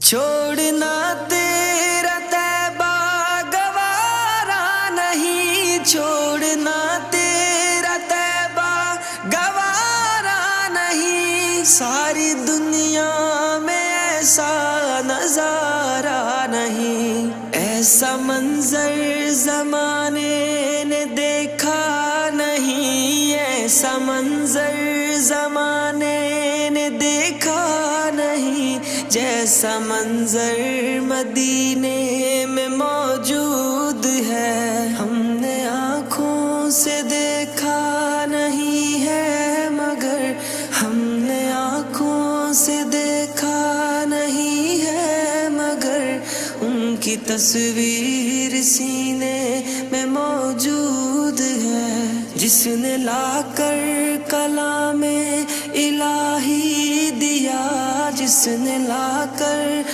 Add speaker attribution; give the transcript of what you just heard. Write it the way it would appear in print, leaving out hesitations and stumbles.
Speaker 1: چھوڑنا تیرا طیبہ گوارا نہیں، چھوڑنا تیرا طیبہ گوارا نہیں، ساری دنیا میں ایسا نظارہ نہیں، ایسا منظر زمانے نے دیکھا نہیں، ایسا منظر زمانے نے دیکھا نہیں، جیسا منظر مدینے میں موجود ہے، ہم نے آنکھوں سے دیکھا نہیں ہے، مگر ہم نے آنکھوں سے دیکھا نہیں ہے، مگر ان کی تصویر سینے میں موجود ہے، جس نے لا کر کلام الہی دیا، جس نے لا کر